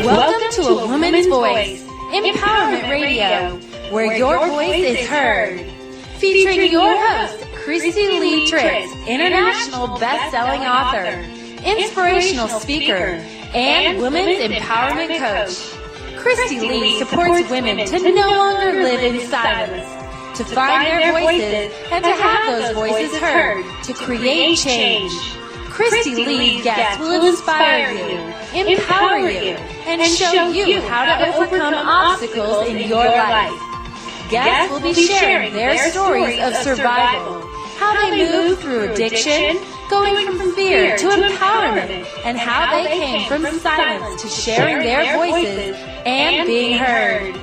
Welcome to A Woman's Voice, Empowerment Radio, where your voice is heard. Featuring your host, Kristy Lee Tritz, international best-selling author, inspirational speaker, and women's empowerment coach. Kristy Lee supports women to no longer live in silence, to find their voices and to have those voices heard, to create change. Kristy Lee's guests will inspire you, empower you, and show you how to overcome obstacles in your life. Guests will be sharing their stories of survival, how they moved through addiction, going from fear to empowerment, and how they came from silence to sharing their voices and being heard.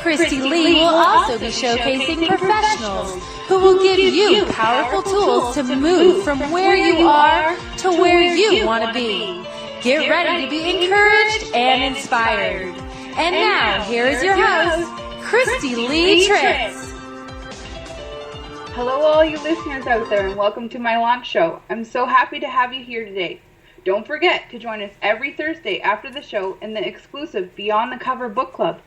Kristy Lee will also be showcasing professionals who will give you powerful tools to move from where you are to where you want to be. Get ready to be encouraged and inspired. And now, here is your host, Kristy Lee Tritz. Hello all you listeners out there, and welcome to my launch show. I'm so happy to have you here today. Don't forget to join us every Thursday after the show in the exclusive Beyond the Cover book club,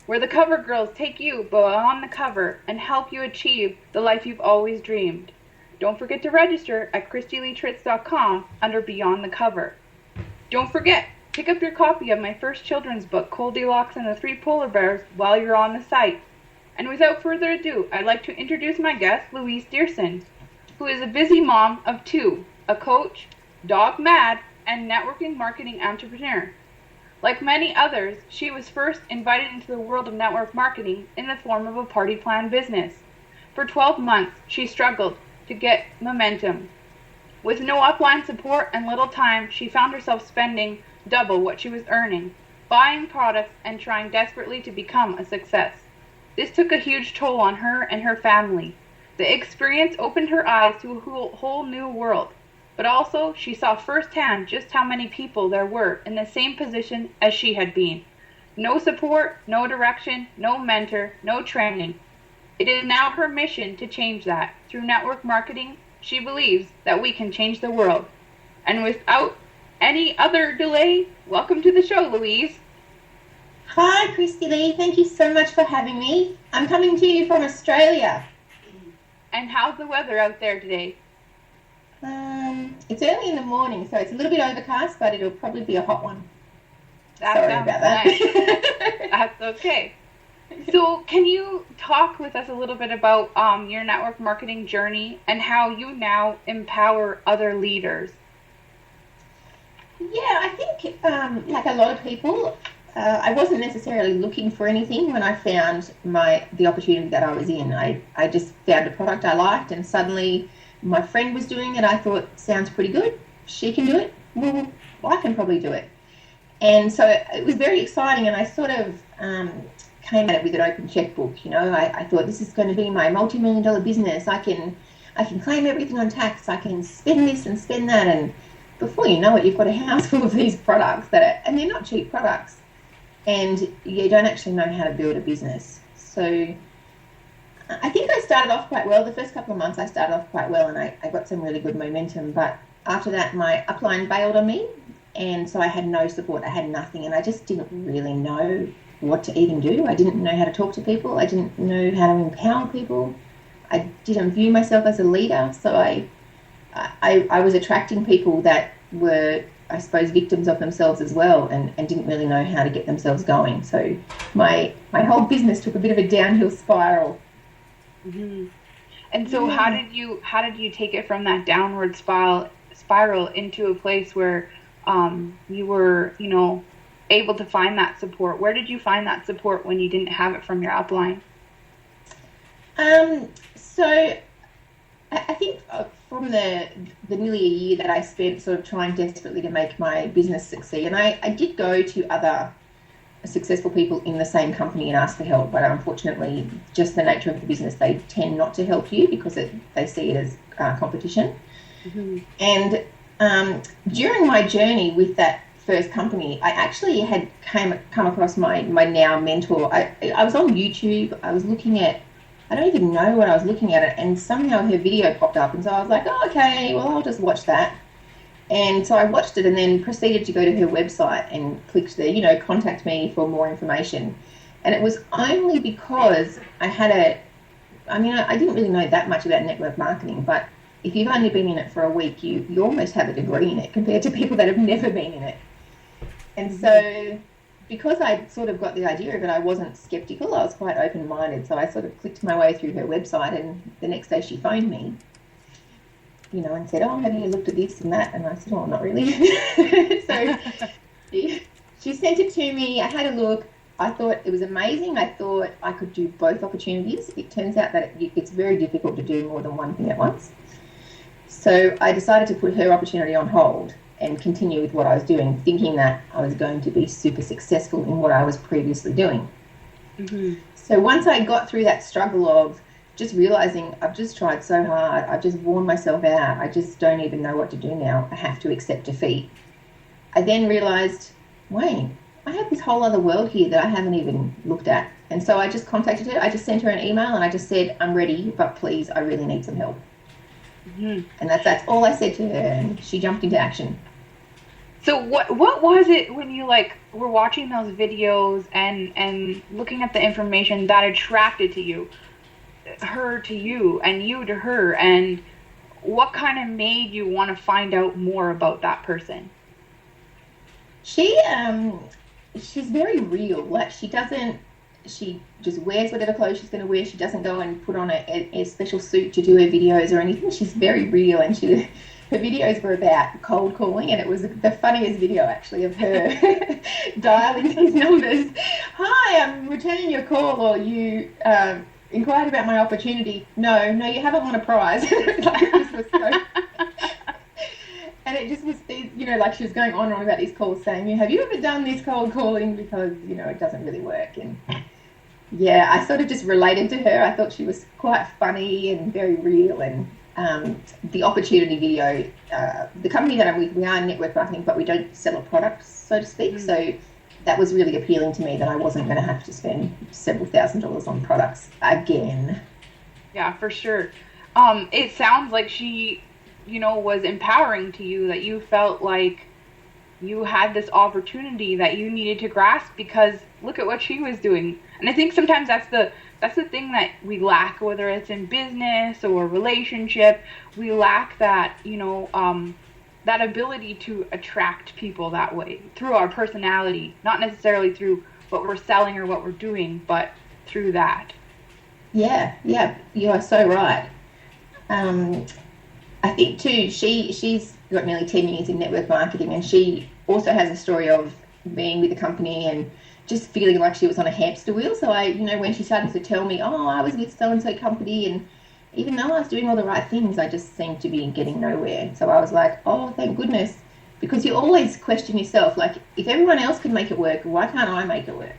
where the cover girls take you beyond the cover and help you achieve the life you've always dreamed. Don't forget to register at KristyLeeTritz.com under Beyond the Cover. Don't forget, pick up your copy of my first children's book, Goldilocks and the Three Polar Bears, while you're on the site. And without further ado, I'd like to introduce my guest, Louise Deerson, who is a busy mom of two, a coach, dog mad, and networking marketing entrepreneur. Like many others, she was first invited into the world of network marketing in the form of a party plan business. For 12 months, she struggled to get momentum. With no upline support and little time, she found herself spending double what she was earning, buying products and trying desperately to become a success. This took a huge toll on her and her family. The experience opened her eyes to a whole new world. But also, she saw firsthand just how many people there were in the same position as she had been. No support, no direction, no mentor, no training. It is now her mission to change that. Through network marketing, she believes that we can change the world. And without any other delay, welcome to the show, Louise. Hi, Kristy Lee. Thank you so much for having me. I'm coming to you from Australia. And how's the weather out there today? It's early in the morning, so it's a little bit overcast, but it'll probably be a hot one. Sorry about that. Nice. That's okay. So can you talk with us a little bit about your network marketing journey and how you now empower other leaders? Yeah, I think like a lot of people, I wasn't necessarily looking for anything when I found the opportunity that I was in. I just found a product I liked, and suddenly my friend was doing it. I thought, sounds pretty good. She can do it. Well, I can probably do it. And so it was very exciting, and I sort of came at it with an open checkbook. You know, I thought, this is going to be my multi-million-dollar business. I can claim everything on tax. I can spend this and spend that. And before you know it, you've got a house full of these products and they're not cheap products. And you don't actually know how to build a business. So I think I started off quite well. The first couple of months I started off quite well, and I got some really good momentum. But after that, my upline bailed on me, and so I had no support. I had nothing, and I just didn't really know what to even do. I didn't know how to talk to people. I didn't know how to empower people. I didn't view myself as a leader, so I was attracting people that were, I suppose, victims of themselves as well, and didn't really know how to get themselves going. So my whole business took a bit of a downhill spiral. Mm-hmm. And so how did you take it from that downward spiral into a place where you were, able to find that support? Where did you find that support when you didn't have it from your upline? So I think from the nearly a year that I spent sort of trying desperately to make my business succeed, and I did go to other successful people in the same company and ask for help, but unfortunately, just the nature of the business, they tend not to help you because they see it as competition. Mm-hmm. And during my journey with that first company, I actually had come across my now mentor. I was on YouTube. I was looking at, I don't even know what I was looking at, and somehow her video popped up, and so I was like, oh, okay, well, I'll just watch that. And so I watched it and then proceeded to go to her website and clicked the, contact me for more information. And it was only because I didn't really know that much about network marketing, but if you've only been in it for a week, you almost have a degree in it compared to people that have never been in it. And so because I sort of got the idea of it, I wasn't skeptical. I was quite open-minded. So I sort of clicked my way through her website, and the next day she phoned me, and said, "Oh, have you looked at this and that?" And I said, "Oh, not really." So she sent it to me. I had a look. I thought it was amazing. I thought I could do both opportunities. It turns out that it's very difficult to do more than one thing at once. So I decided to put her opportunity on hold and continue with what I was doing, thinking that I was going to be super successful in what I was previously doing. Mm-hmm. So once I got through that struggle of just realizing I've just tried so hard, I've just worn myself out, I just don't even know what to do now, I have to accept defeat, I then realized, Wayne, I have this whole other world here that I haven't even looked at. And so I just contacted her. I just sent her an email and I just said, "I'm ready, but please, I really need some help." Mm-hmm. And that's all I said to her, and she jumped into action. So what was it when you were watching those videos and looking at the information that attracted to you, her to you and you to her, and what kind of made you want to find out more about that person? She's very real. She just wears whatever clothes she's going to wear. She doesn't go and put on a special suit to do her videos or anything. She's very real, and her videos were about cold calling, and it was the funniest video actually of her dialing these numbers. "Hi, I'm returning your call, or you inquired about my opportunity. No, you haven't won a prize." This was so... And it just was, she was going on and on about these calls saying, "Have you ever done this cold calling? Because, it doesn't really work." And yeah, I sort of just related to her. I thought she was quite funny and very real. And the opportunity video, the company that I'm with, we are network marketing, but we don't sell a product, so to speak. Mm. So that was really appealing to me, that I wasn't going to have to spend several $1,000s on products again. Yeah, for sure. It sounds like she... was empowering to you, that you felt like you had this opportunity that you needed to grasp, because look at what she was doing. And I think sometimes that's the thing that we lack, whether it's in business or relationship. We lack that, that ability to attract people that way, through our personality, not necessarily through what we're selling or what we're doing, but through that. Yeah, you are so right. I think too, she's got nearly 10 years in network marketing, and she also has a story of being with the company and just feeling like she was on a hamster wheel. So when she started to tell me, "Oh, I was with so-and-so company," and even though I was doing all the right things, I just seemed to be getting nowhere. So I was like, oh, thank goodness, because you always question yourself, like, if everyone else can make it work, why can't I make it work?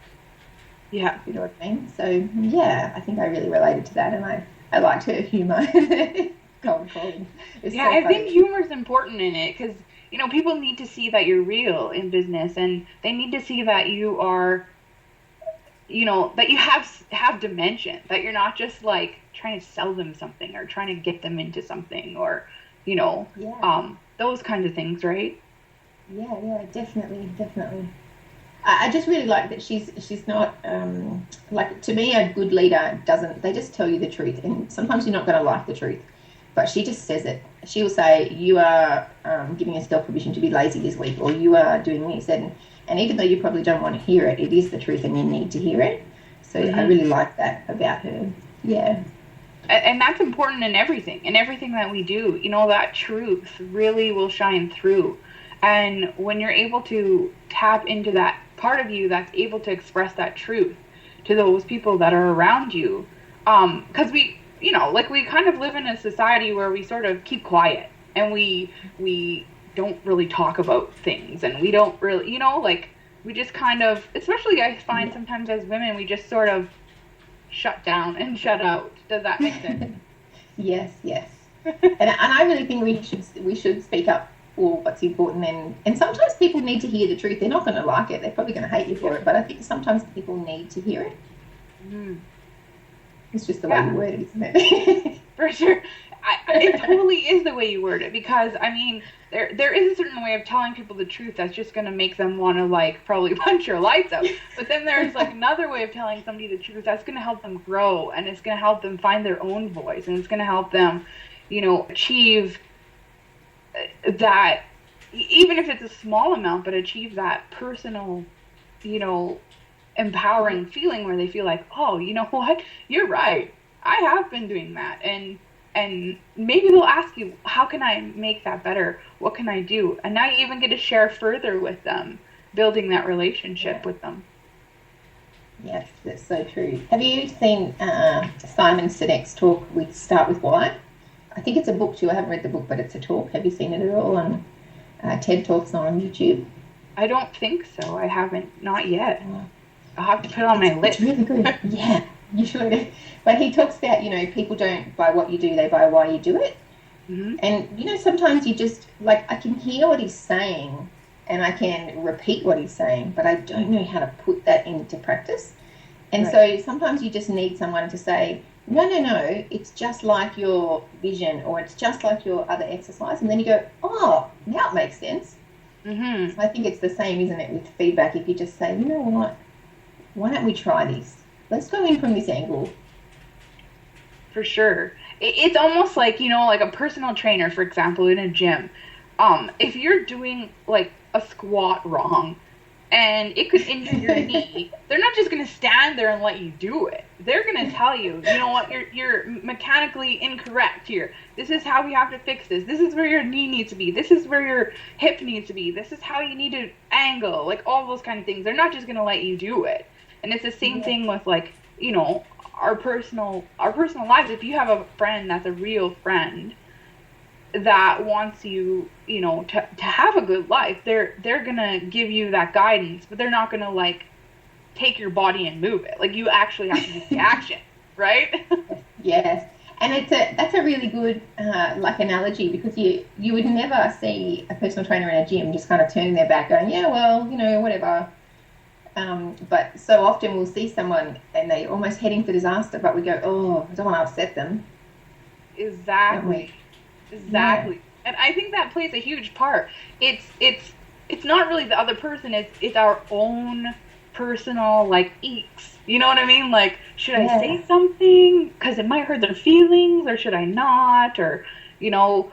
Yeah. You know what I mean? So yeah, I think I really related to that, and I liked her humour. Cold calling. Yeah, so I think humor is important in it, because people need to see that you're real in business, and they need to see that you are, that you have dimension, that you're not just trying to sell them something or trying to get them into something, or those kinds of things, right? Yeah, definitely. I just really like that she's not to me, a good leader they just tell you the truth, and sometimes you're not going to like the truth, but she just says it. She will say, "You are giving yourself permission to be lazy this week," or "You are doing this," and even though you probably don't want to hear it, it is the truth and you need to hear it. So I really like that about her. Yeah. And that's important in everything that we do. That truth really will shine through. And when you're able to tap into that part of you that's able to express that truth to those people that are around you, because we kind of live in a society where we sort of keep quiet, and we don't really talk about things, and we don't really, we just kind of, especially I find sometimes as women, we just sort of shut down and shut out. Does that make sense? Yes. and I really think we should speak up for what's important, and sometimes people need to hear the truth. They're not going to like it. They're probably going to hate you for it, but I think sometimes people need to hear it. Mm. It's just the way you word it, isn't it? For sure. It totally is the way you word it, because, I mean, there is a certain way of telling people the truth that's just going to make them want to, like, probably punch your lights out. But then there's, like, another way of telling somebody the truth that's going to help them grow, and it's going to help them find their own voice, and it's going to help them, you know, achieve that, even if it's a small amount, but achieve that personal, you know, empowering feeling where they feel like, oh, you know what, you're right, I have been doing that, and maybe they'll ask you, how can I make that better? What can I do? And now you even get to share further with them, building that relationship with them. Yes, that's so true. Have you seen Simon Sinek's talk with Start With Why? I think it's a book too. I haven't read the book, but it's a talk. Have you seen it at all on TED Talks on YouTube? I don't think so. I haven't. Not yet. I'll have to put it on my list. It's really good. Yeah, you should. But he talks about, you know, people don't buy what you do, they buy why you do it. Mm-hmm. And, you know, sometimes you just, like, I can hear what he's saying and I can repeat what he's saying, but I don't know how to put that into practice. And so sometimes you just need someone to say, no, it's just like your vision, or it's just like your other exercise. And then you go, oh, now it makes sense. Mm-hmm. So I think it's the same, isn't it, with feedback? If you just say, you know what, why don't we try this? Let's go in from this angle. For sure. It's almost like, you know, like a personal trainer, for example, in a gym. If you're doing, like, a squat wrong, and it could injure your knee, they're not just going to stand there and let you do it. They're going to tell you, you know what, you're mechanically incorrect here. This is how we have to fix this. This is where your knee needs to be. This is where your hip needs to be. This is how you need to angle, like all those kind of things. They're not just going to let you do it. And it's the same thing with, like, you know, our personal lives. If you have a friend that's a real friend that wants you, you know, to have a good life, they're gonna give you that guidance, but they're not gonna, like, take your body and move it. Like, you actually have to do the action, right? Yes, and that's a really good like analogy, because you would never see a personal trainer in a gym just kind of turning their back, going, yeah, well, you know, whatever. But so often we'll see someone and they're almost heading for disaster, but we go, oh, I don't want to upset them. Exactly. Yeah. And I think that plays a huge part. It's not really the other person, it's our own personal, like, eeks. You know what I mean? Like, should I say something? Because it might hurt their feelings, or should I not? Or, you know,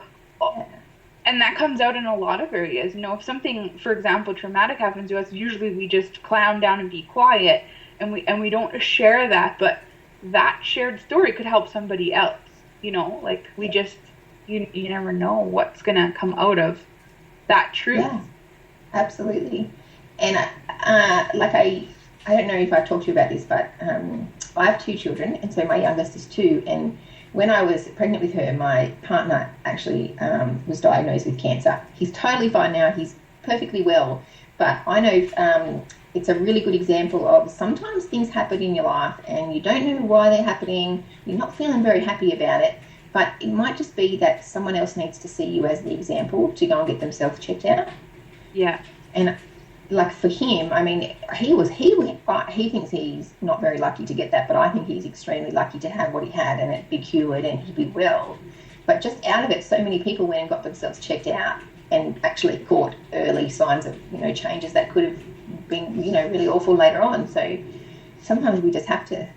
and that comes out in a lot of areas. You know, if something, for example, traumatic happens to us, usually we just clown down and be quiet, and we don't share that, but that shared story could help somebody else. You know, like, we just, you never know what's going to come out of that truth. Yeah, absolutely. And I don't know if I've talked to you about this, but I have 2 children, and so my youngest is 2, and when I was pregnant with her, my partner actually was diagnosed with cancer. He's totally fine now. He's perfectly well. But I know it's a really good example of sometimes things happen in your life and you don't know why they're happening. You're not feeling very happy about it. But it might just be that someone else needs to see you as the example to go and get themselves checked out. Yeah. And, like, for him, I mean, he thinks he's not very lucky to get that, but I think he's extremely lucky to have what he had and it be cured and he'd be well. But just out of it, so many people went and got themselves checked out and actually caught early signs of, you know, changes that could have been, you know, really awful later on. So sometimes we just have to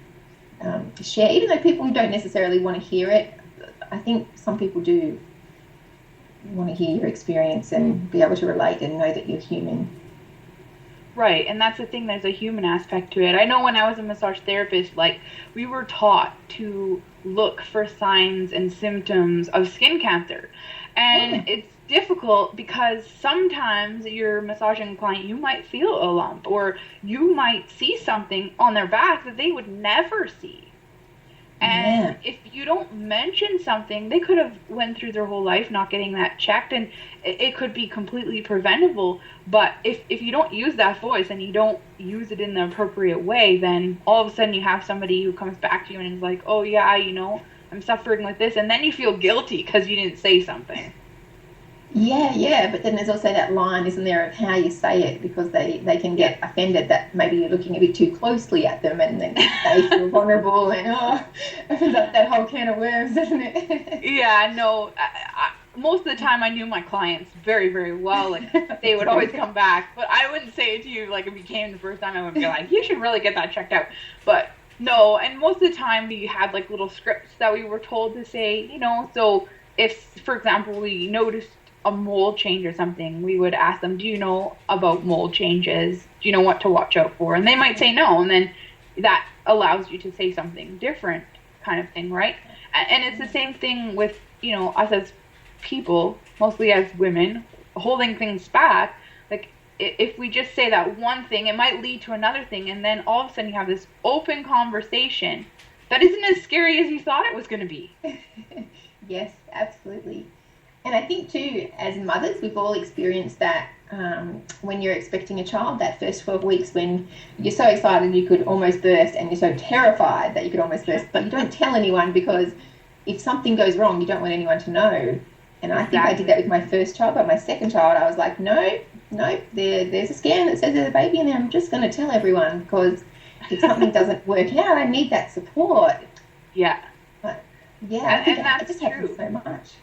share, even though people don't necessarily want to hear it. I think some people do want to hear your experience and be able to relate and know that you're human. Right, and that's the thing, there's a human aspect to it. I know when I was a massage therapist, like, we were taught to look for signs and symptoms of skin cancer. And it's difficult because sometimes you're massaging a client, you might feel a lump, or you might see something on their back that they would never see. And if you don't mention something, they could have went through their whole life not getting that checked, and it could be completely preventable. But if you don't use that voice and you don't use it in the appropriate way, then all of a sudden you have somebody who comes back to you and is like, oh yeah, you know, I'm suffering with this, and then you feel guilty because you didn't say something. Yeah, but then there's also that line, isn't there, of how you say it, because they can get offended that maybe you're looking a bit too closely at them, and then they feel vulnerable, and that whole can of worms, doesn't it? Yeah, no, most of the time I knew my clients very, very well, like they would always come back, but I wouldn't say it to you like if you came the first time. I would be like, you should really get that checked out. But no, and most of the time we had like little scripts that we were told to say, so if, for example, we noticed a mold change or something, we would ask them, do you know about mold changes? Do you know what to watch out for? And they might say no, and then that allows you to say something different, kind of thing, right? And it's the same thing with, us as people, mostly as women, holding things back. Like, if we just say that one thing, it might lead to another thing, and then all of a sudden you have this open conversation that isn't as scary as you thought it was going to be. Yes, absolutely. And I think too, as mothers, we've all experienced that when you're expecting a child, that first 12 weeks when you're so excited you could almost burst, and you're so terrified that you could almost burst, but you don't tell anyone, because if something goes wrong, you don't want anyone to know. And I think I did that with my first child, but my second child, I was like, no, there's a scan that says there's a baby in there. I'm just going to tell everyone, because if something doesn't work out, I need that support. Yeah. But, yeah, and that's it just happens so much.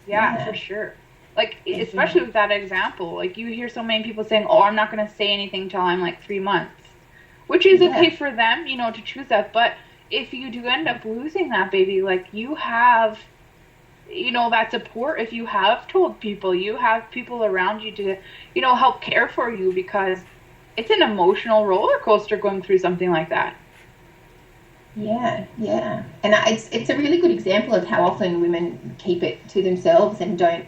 Yeah, for sure. Like, especially with that example, like you hear so many people saying, I'm not going to say anything till I'm like 3 months, which is okay for them, to choose that. But if you do end up losing that baby, like, you have, that support. If you have told people, you have people around you to, help care for you, because it's an emotional roller coaster going through something like that. Yeah. And it's a really good example of how often women keep it to themselves and don't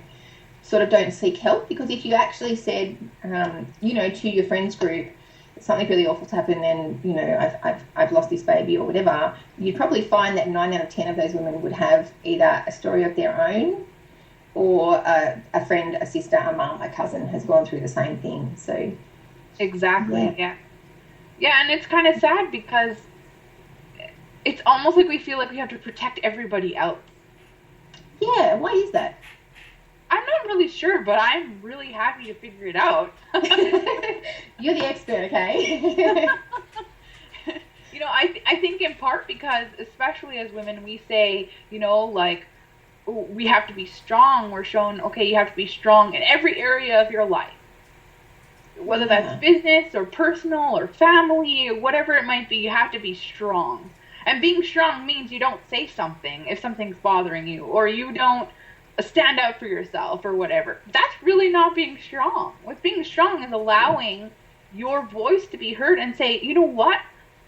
seek help. Because if you actually said, to your friends group, something really awful's happened, and, I've lost this baby or whatever, you'd probably find that 9 out of 10 of those women would have either a story of their own, or a friend, a sister, a mum, a cousin has gone through the same thing. So exactly, yeah, and it's kind of sad, because it's almost like we feel like we have to protect everybody else. Yeah, why is that? I'm not really sure, but I'm really happy to figure it out. You're the expert, okay? I think in part because, especially as women, we say, we have to be strong. We're shown, okay, you have to be strong in every area of your life. Whether that's business or personal or family or whatever it might be, you have to be strong. And being strong means you don't say something if something's bothering you, or you don't stand up for yourself or whatever. That's really not being strong. What's being strong is allowing your voice to be heard and say, you know what,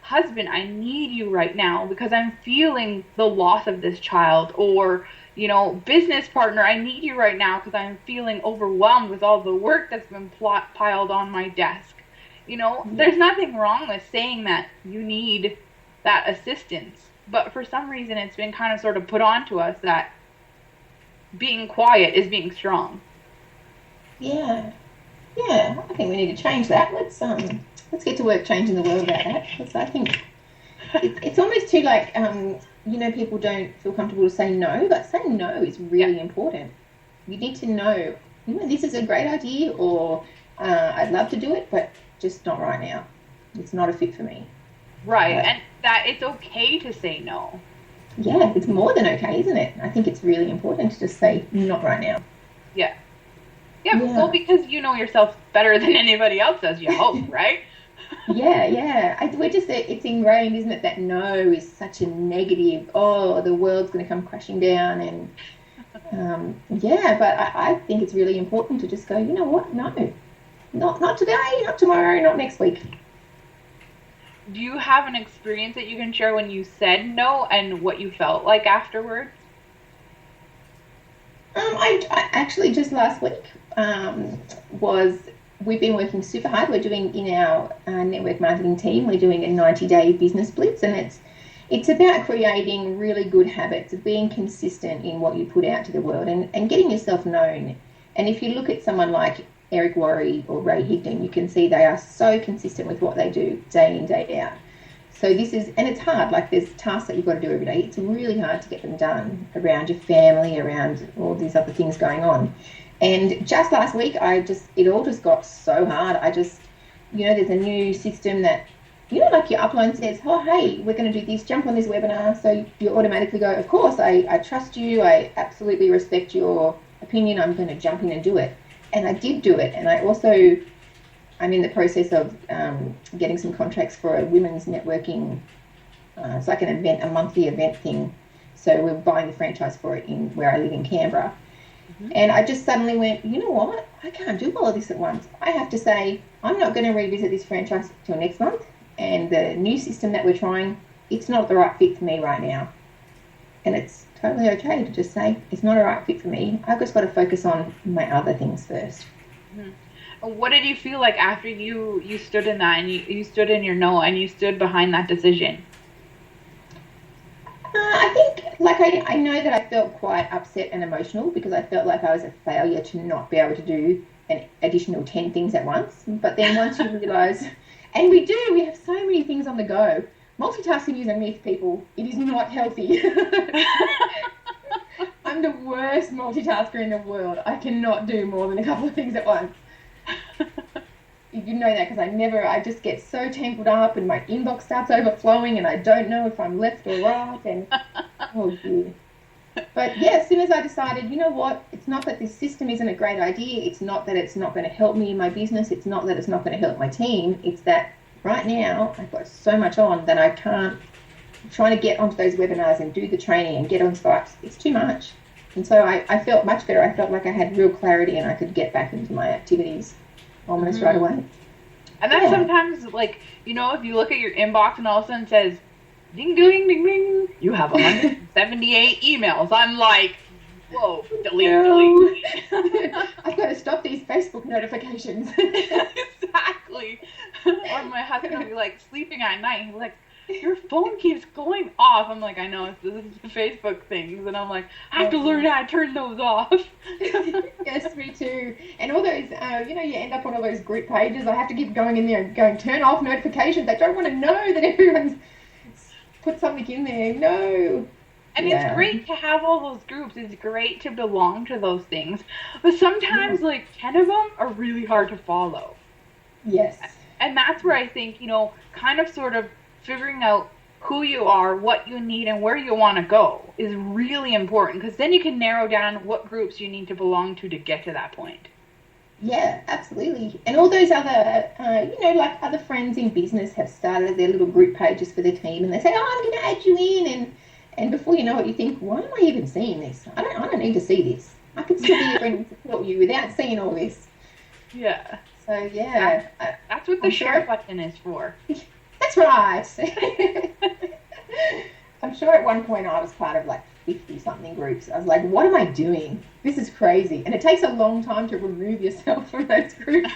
husband, I need you right now because I'm feeling the loss of this child, or, business partner, I need you right now because I'm feeling overwhelmed with all the work that's been piled on my desk. There's nothing wrong with saying that you need that assistance, but for some reason it's been kind of sort of put onto us that being quiet is being strong. Yeah, I think we need to change that. Let's get to work changing the world about that, because I think it's almost too like people don't feel comfortable to say no, but saying no is really important. You need to know, this is a great idea, or I'd love to do it, but just not right now. It's not a fit for me. Right, and that it's okay to say no. Yeah, it's more than okay, isn't it? I think it's really important to just say, not right now. Yeah. Well, because you know yourself better than anybody else does, you hope, right? Yeah. It's ingrained, isn't it, that no is such a negative, the world's going to come crashing down, and but I think it's really important to just go, you know what, no, not today, not tomorrow, not next week. Do you have an experience that you can share when you said no and what you felt like afterwards? I actually just last week we've been working super hard. We're doing in our network marketing team, we're doing a 90-day business blitz, and it's about creating really good habits of being consistent in what you put out to the world and getting yourself known. And if you look at someone like Eric Worre or Ray Higdon, you can see they are so consistent with what they do day in, day out. So and it's hard, like there's tasks that you've got to do every day. It's really hard to get them done around your family, around all these other things going on. And just last week, it all just got so hard. There's a new system that, like your upline says, oh, hey, we're going to do this, jump on this webinar. So you automatically go, of course, I trust you. I absolutely respect your opinion. I'm going to jump in and do it. And I did do it. And I'm in the process of getting some contracts for a women's networking. It's like an event, a monthly event thing. So we're buying the franchise for it in where I live in Canberra. Mm-hmm. And I just suddenly went, you know what? I can't do all of this at once. I have to say, I'm not going to revisit this franchise till next month. And the new system that we're trying, it's not the right fit for me right now. And it's totally okay to just say, it's not a right fit for me. I've just got to focus on my other things first. Mm-hmm. What did you feel like after you stood in that and you stood in your no and you stood behind that decision? I think, I know that I felt quite upset and emotional because I felt like I was a failure to not be able to do an additional 10 things at once. But then once you realise, and we have so many things on the go. Multitasking is a myth, people. It is not healthy. I'm the worst multitasker in the world. I cannot do more than a couple of things at once. You know that because I just get so tangled up and my inbox starts overflowing and I don't know if I'm left or right and oh dear. But yeah, as soon as I decided, you know what, it's not that this system isn't a great idea, it's not that it's not going to help me in my business, it's not that it's not going to help my team, it's that right now I've got so much on that I can't, trying to get onto those webinars and do the training and get on sites, it's too much. And so I felt much better. I felt like I had real clarity and I could get back into my activities almost right away. And that's sometimes, if you look at your inbox and all of a sudden it says, ding, ding, ding, ding, you have 178 emails. I'm like, whoa, delete. I've got to stop these Facebook notifications. Exactly. Or my husband will be like, sleeping at night, he's like, your phone keeps going off. I'm like, I know, it's the Facebook things. And I'm like, I have to learn how to turn those off. Yes, me too. And all those, you end up on all those group pages. I have to keep going in there and going, turn off notifications. I don't want to know that everyone's put something in there. No. And it's great to have all those groups. It's great to belong to those things. But sometimes, 10 of them are really hard to follow. Yes. And that's where I think, kind of sort of figuring out who you are, what you need, and where you want to go is really important because then you can narrow down what groups you need to belong to get to that point. Yeah, absolutely. And all those other, other friends in business have started their little group pages for their team and they say, oh, I'm going to add you in. And before you know it, you think, why am I even seeing this? I don't need to see this. I could still be your friend and support you without seeing all this. Yeah. So, yeah. That's what the share button is for. That's right. I'm sure at one point I was part of 50-something groups. I was like, what am I doing? This is crazy. And it takes a long time to remove yourself from those groups.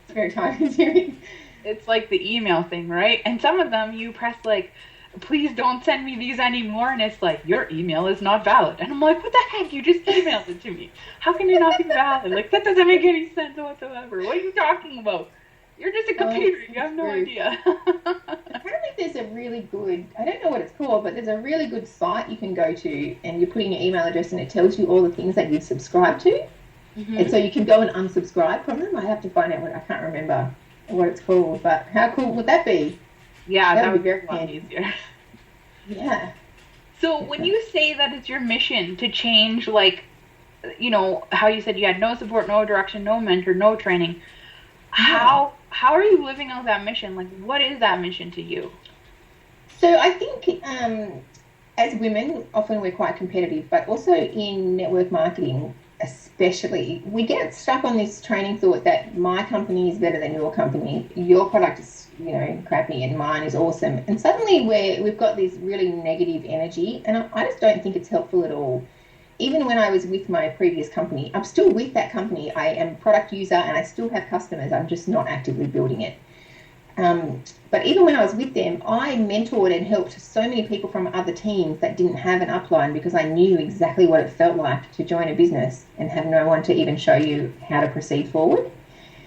It's very time-consuming. It's like the email thing, right? And some of them you press please don't send me these anymore. And it's like, your email is not valid. And I'm like, what the heck? You just emailed it to me. How can it not be valid? That doesn't make any sense whatsoever. What are you talking about? You're just a computer. You have no idea. Apparently there's a really good, I don't know what it's called, but there's a really good site you can go to and you put in your email address and it tells you all the things that you subscribe to. Mm-hmm. And so you can go and unsubscribe from them. I have to find out I can't remember what it's called, but how cool would that be? Yeah, that would be very much easier. Yeah. So when you say that it's your mission to change, how you said you had no support, no direction, no mentor, no training, how are you living out that mission? What is that mission to you? So I think as women, often we're quite competitive, but also in network marketing especially, we get stuck on this training thought that my company is better than your company, your product is crappy and mine is awesome. And suddenly we've got this really negative energy and I just don't think it's helpful at all. Even when I was with my previous company, I'm still with that company. I am a product user and I still have customers. I'm just not actively building it. But even when I was with them, I mentored and helped so many people from other teams that didn't have an upline because I knew exactly what it felt like to join a business and have no one to even show you how to proceed forward.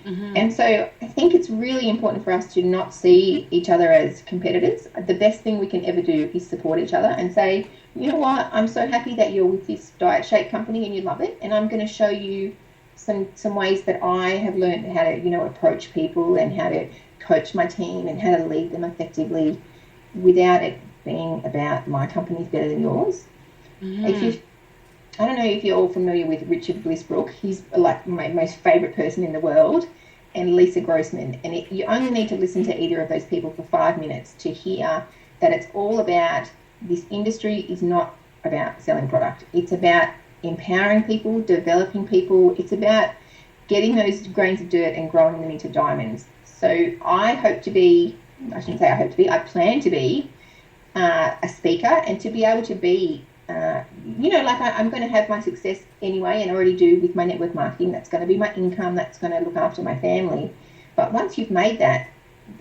And so I think it's really important for us to not see each other as competitors. The best thing we can ever do is support each other and say, you know what, I'm so happy that you're with this diet shake company and you love it, and I'm going to show you some ways that I have learned how to, approach people and how to coach my team and how to lead them effectively without it being about my company's better than yours. I don't know if you're all familiar with Richard Blissbrook. He's like my most favourite person in the world, and Lisa Grossman. And you only need to listen to either of those people for 5 minutes to hear that it's all about, this industry is not about selling product. It's about empowering people, developing people. It's about getting those grains of dirt and growing them into diamonds. So I plan to be a speaker, and to be able to be I'm going to have my success anyway, and already do with my network marketing. That's going to be my income. That's going to look after my family. But once you've made that,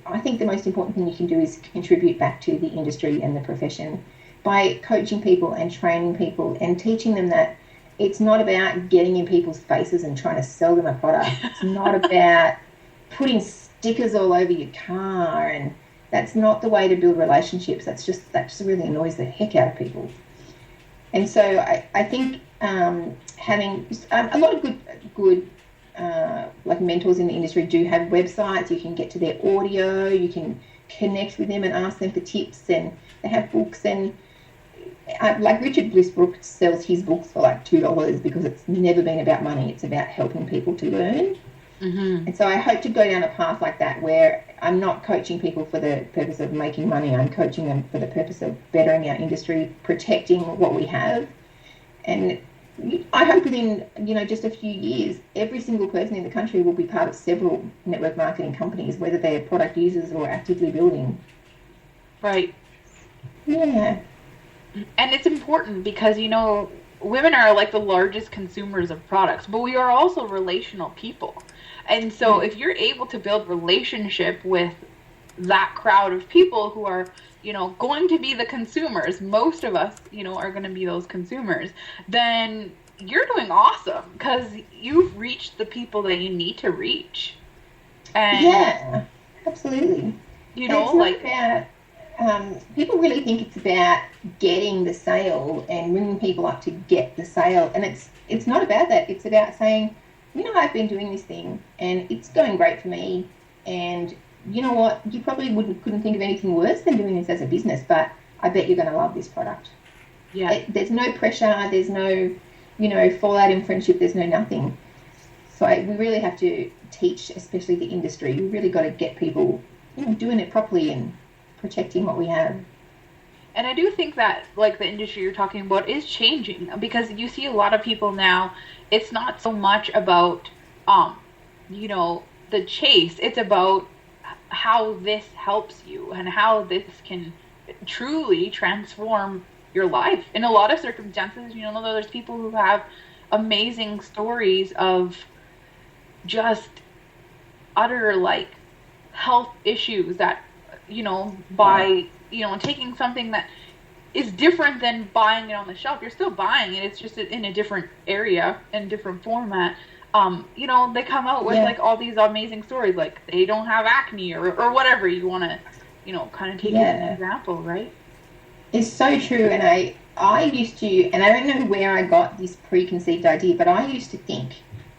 I think the most important thing you can do is contribute back to the industry and the profession by coaching people and training people and teaching them that it's not about getting in people's faces and trying to sell them a product. It's not about putting stickers all over your car, and that's not the way to build relationships. That just really annoys the heck out of people. And so I think having a lot of good like mentors in the industry do have websites. You can get to their audio, you can connect with them and ask them for tips, and they have books. And like Richard Blissbrook sells his books for like $2 because it's never been about money. It's about helping people to learn. And so I hope to go down a path like that, where I'm not coaching people for the purpose of making money. I'm coaching them for the purpose of bettering our industry, protecting what we have. And I hope within, just a few years, every single person in the country will be part of several network marketing companies, whether they're product users or actively building. Right. Yeah. And it's important because, women are like the largest consumers of products, but we are also relational people. And so if you're able to build relationship with that crowd of people who are, going to be the consumers, most of us, are going to be those consumers, then you're doing awesome because you've reached the people that you need to reach. And, yeah, absolutely. People really think it's about getting the sale and ringing people up to get the sale. And it's not about that. It's about saying, I've been doing this thing and it's going great for me. And you know what? You probably couldn't think of anything worse than doing this as a business, but I bet you're going to love this product. Yeah. There's no pressure. There's no, fallout in friendship. There's no nothing. So we really have to teach, especially the industry. We really got to get people, doing it properly and protecting what we have. And I do think that, like, the industry you're talking about is changing, because you see a lot of people now, it's not so much about, the chase. It's about how this helps you and how this can truly transform your life. In a lot of circumstances, there's people who have amazing stories of just utter, like, health issues that, by taking something that is different than buying it on the shelf. You're still buying it. It's just in a different area and different format. They come out with like all these amazing stories, like they don't have acne or whatever you want to, kind of take as an example, right? It's so true. And I used to, and I don't know where I got this preconceived idea, but I used to think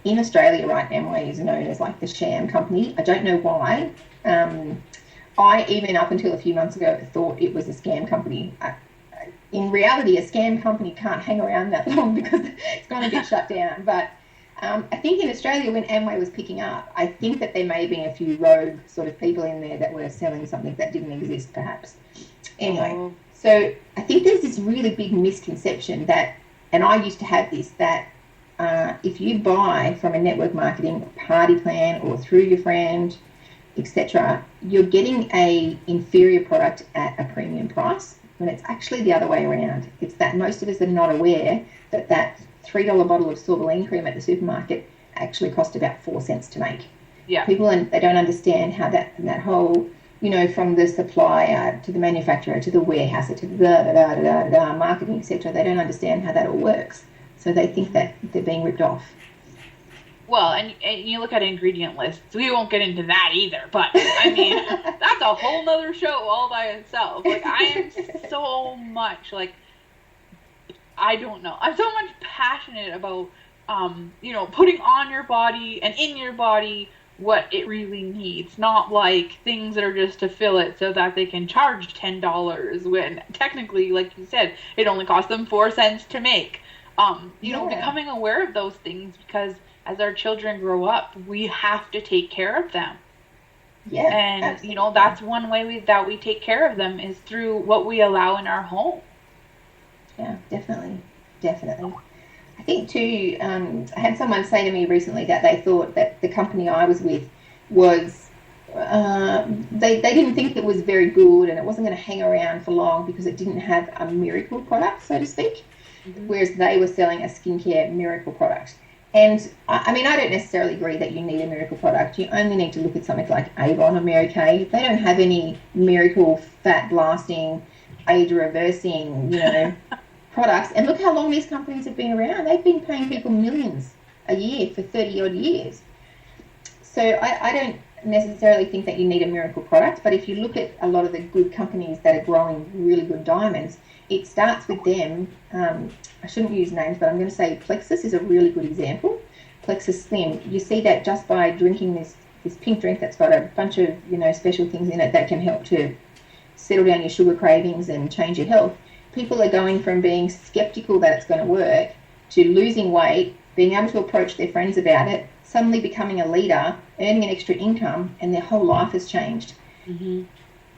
in Australia, right, Amway is known as like the sham company. I don't know why. I, even up until a few months ago, thought it was a scam company. In reality, a scam company can't hang around that long because it's going to get shut down. But I think in Australia, when Amway was picking up, I think that there may have been a few rogue sort of people in there that were selling something that didn't exist, perhaps. Anyway, so I think there's this really big misconception that, and I used to have this, that if you buy from a network marketing party plan or through your friend, etc., you're getting a inferior product at a premium price, when it's actually the other way around. It's that most of us are not aware that $3 bottle of Sorbeline cream at the supermarket actually cost about 4 cents to make. Yeah. People, they don't understand how that whole, from the supplier to the manufacturer to the warehouser to the marketing, etc., they don't understand how that all works. So they think that they're being ripped off. Well, and you look at ingredient lists. We won't get into that either. But, I mean, that's a whole nother show all by itself. Like, I am so much, like, I don't know. I'm so much passionate about, putting on your body and in your body what it really needs. Not, like, things that are just to fill it so that they can charge $10 when, technically, like you said, it only costs them 4 cents to make. Becoming aware of those things, because as our children grow up, we have to take care of them. Yeah, and absolutely. That's one way that we take care of them is through what we allow in our home. Yeah, definitely. I think too, I had someone say to me recently that they thought that the company I was with was, they didn't think it was very good and it wasn't going to hang around for long because it didn't have a miracle product, so to speak, whereas they were selling a skincare miracle product. And I mean, I don't necessarily agree that you need a miracle product. You only need to look at something like Avon or Mary Kay. They don't have any miracle fat blasting, age reversing, products. And look how long these companies have been around. They've been paying people millions a year for 30 odd years. So I don't necessarily think that you need a miracle product, but if you look at a lot of the good companies that are growing really good diamonds, it starts with them. I shouldn't use names, but I'm going to say Plexus is a really good example. Plexus Slim. You see that just by drinking this pink drink that's got a bunch of special things in it that can help to settle down your sugar cravings and change your health. People are going from being skeptical that it's going to work to losing weight, being able to approach their friends about it, suddenly becoming a leader, earning an extra income, and their whole life has changed. Mm-hmm.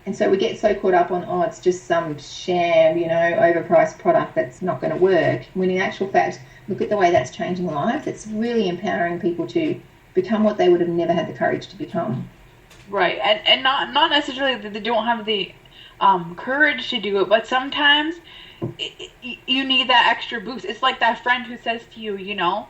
And so we get so caught up on, it's just some sham, overpriced product that's not going to work. When in actual fact, look at the way that's changing lives. It's really empowering people to become what they would have never had the courage to become. Right, and not necessarily that they don't have the courage to do it, but sometimes you need that extra boost. It's like that friend who says to you,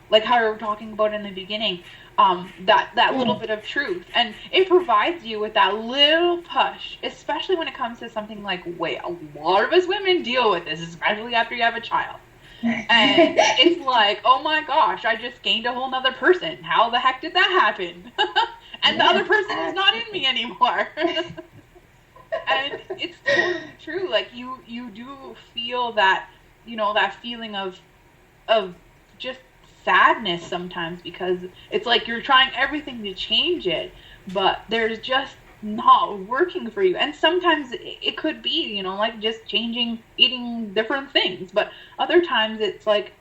like how we were talking about in the beginning, that little bit of truth, and it provides you with that little push, especially when it comes to something like weight. A lot of us women deal with this, especially after you have a child. And it's like, oh my gosh, I just gained a whole nother person. How the heck did that happen? And the other person is not in me anymore. And it's totally true. Like you do feel that, that feeling of just sadness sometimes, because it's like you're trying everything to change it, but there's just not working for you. And sometimes it could be, like just eating different things, but other times it's like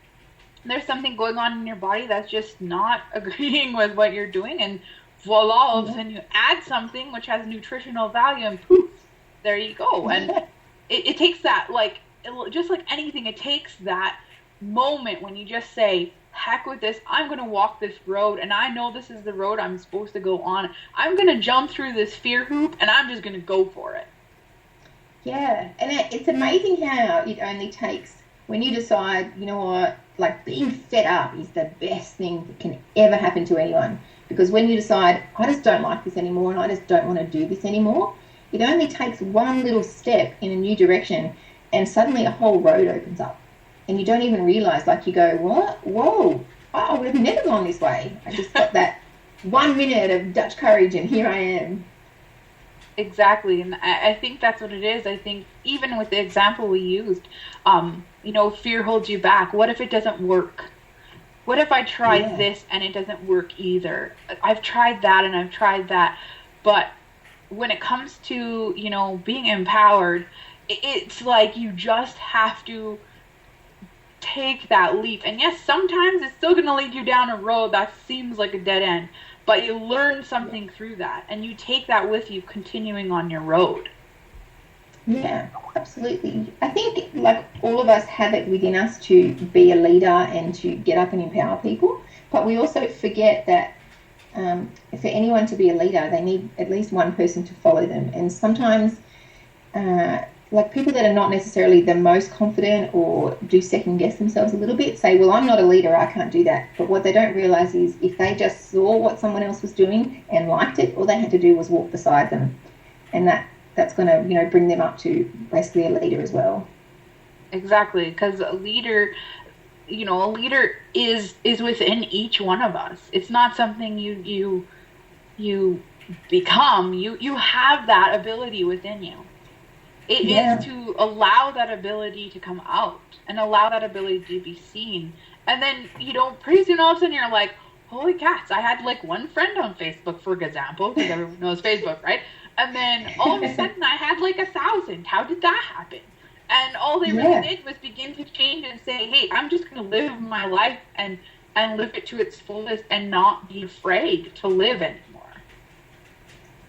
there's something going on in your body that's just not agreeing with what you're doing, and voila, all of a sudden you add something which has nutritional value, and poof, there you go. And it takes that, like, just like anything, it takes that moment when you just say, heck with this, I'm going to walk this road, and I know this is the road I'm supposed to go on. I'm going to jump through this fear hoop, and I'm just going to go for it. Yeah, and it's amazing how it only takes, when you decide, you know what, like being fed up is the best thing that can ever happen to anyone. Because when you decide, I just don't like this anymore, and I just don't want to do this anymore, it only takes one little step in a new direction, and suddenly a whole road opens up. And you don't even realize, like you go, what? Whoa, I would have never gone this way. I just got that 1 minute of Dutch courage, and here I am. Exactly, and I think that's what it is. I think even with the example we used, fear holds you back. What if it doesn't work? What if I try this and it doesn't work either? I've tried that and I've tried that. But when it comes to, being empowered, it's like you just have to take that leap. And yes, sometimes it's still going to lead you down a road that seems like a dead end, but you learn something through that, and you take that with you continuing on your road. Yeah, absolutely. I think, like, all of us have it within us to be a leader and to get up and empower people, but we also forget that for anyone to be a leader, they need at least one person to follow them. And sometimes like people that are not necessarily the most confident or do second guess themselves a little bit say, well, I'm not a leader, I can't do that. But what they don't realize is if they just saw what someone else was doing and liked it, all they had to do was walk beside them. And that's going to, bring them up to basically a leader as well. Exactly, because a leader, a leader is within each one of us. It's not something you become. You have that ability within you. It is to allow that ability to come out and allow that ability to be seen. And then, pretty soon all of a sudden you're like, holy cats, I had like one friend on Facebook, for example, because everyone knows Facebook, right? And then all of a sudden I had like 1,000. How did that happen? And all they really did was begin to change and say, hey, I'm just going to live my life and live it to its fullest and not be afraid to live anymore.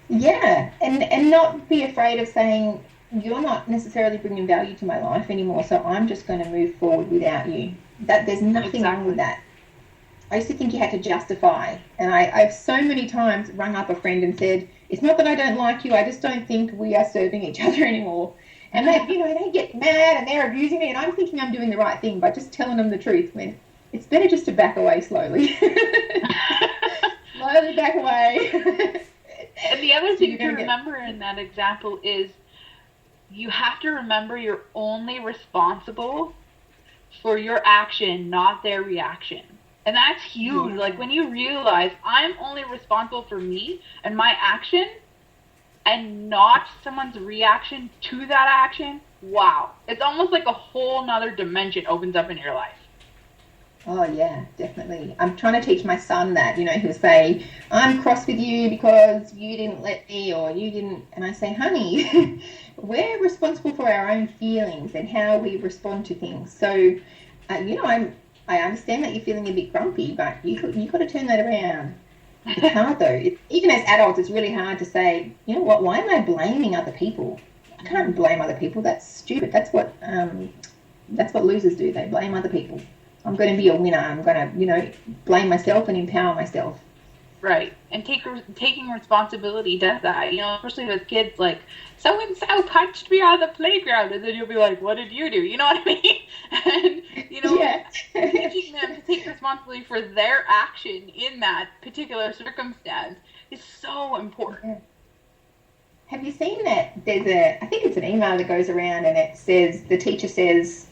Yeah, and not be afraid of saying, you're not necessarily bringing value to my life anymore, so I'm just going to move forward without you. That there's nothing wrong with that. I used to think you had to justify, and I've so many times rung up a friend and said, it's not that I don't like you, I just don't think we are serving each other anymore. And they get mad and they're abusing me, and I'm thinking I'm doing the right thing by just telling them the truth, when it's better just to back away slowly. Slowly back away. And the other thing to remember in that example is you have to remember you're only responsible for your action, not their reaction. And that's huge. Like when you realize I'm only responsible for me and my action and not someone's reaction to that action, wow. It's almost like a whole nother dimension opens up in your life. Oh, yeah, definitely. I'm trying to teach my son that, he'll say, I'm cross with you because you didn't let me, or you didn't. And I say, honey, we're responsible for our own feelings and how we respond to things. So, I understand that you're feeling a bit grumpy, but you've got to turn that around. It's hard, though. Even as adults, it's really hard to say, you know what, why am I blaming other people? I can't blame other people. That's stupid. That's what losers do. They blame other people. I'm going to be a winner. I'm going to, blame myself and empower myself. Right. And taking responsibility does that, especially with kids, like, so-and-so punched me on the playground, and then you'll be like, what did you do? You know what I mean? And, teaching them to take responsibility for their action in that particular circumstance is so important. Have you seen that? I think it's an email that goes around, and it says, the teacher says,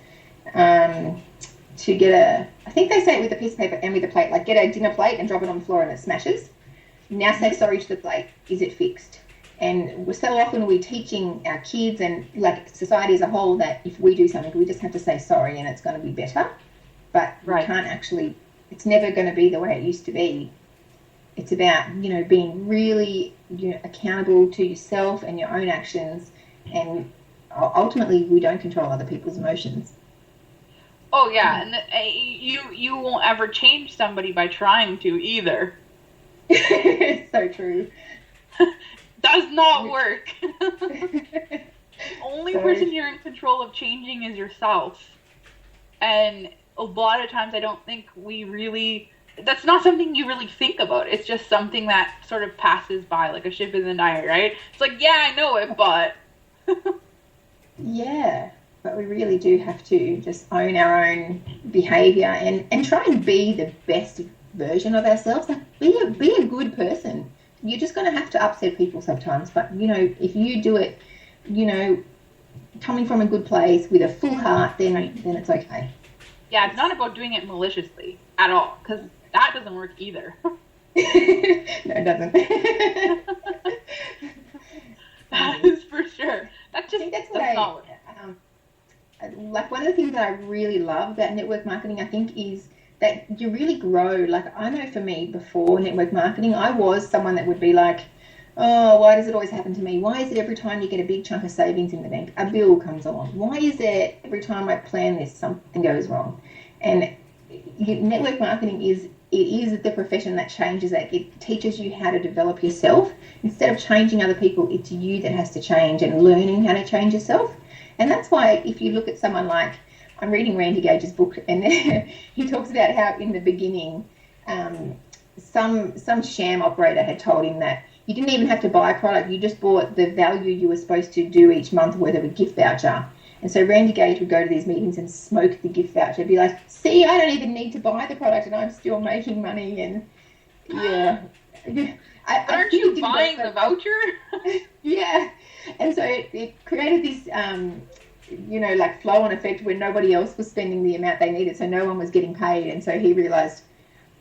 to get I think they say it with a piece of paper and with a plate, like get a dinner plate and drop it on the floor and it smashes. Now say sorry to the plate. Is it fixed? And so often we're teaching our kids and like society as a whole that if we do something, we just have to say sorry and it's going to be better. But we can't actually, it's never going to be the way it used to be. It's about, being really accountable to yourself and your own actions. And ultimately, we don't control other people's emotions. Oh, yeah, and you won't ever change somebody by trying to either. So true. Does not work. The only person you're in control of changing is yourself. And a lot of times I don't think that's not something you really think about. It's just something that sort of passes by like a ship in the night, right? It's like, yeah, I know it, but... Yeah. But we really do have to just own our own behaviour and try and be the best version of ourselves. Like be a good person. You're just going to have to upset people sometimes. But, if you do it, coming from a good place with a full heart, then it's okay. Yeah, it's not about doing it maliciously at all, because that doesn't work either. No, it doesn't. That is for sure. That's not work. Like one of the things that I really love about network marketing, I think, is that you really grow. Like I know for me, before network marketing, I was someone that would be like, oh, why does it always happen to me? Why is it every time you get a big chunk of savings in the bank, a bill comes along? Why is it every time I plan this, something goes wrong? And network marketing is the profession that changes that. It teaches you how to develop yourself. Instead of changing other people, it's you that has to change and learning how to change yourself. And that's why if you look at someone like, I'm reading Randy Gage's book, and he talks about how in the beginning some sham operator had told him that you didn't even have to buy a product, you just bought the value you were supposed to do each month worth of a gift voucher. And so Randy Gage would go to these meetings and smoke the gift voucher, be like, see, I don't even need to buy the product and I'm still making money. And yeah. Aren't you buying the voucher? Yeah. And so it created this like flow-on effect where nobody else was spending the amount they needed, so no one was getting paid. And so he realised,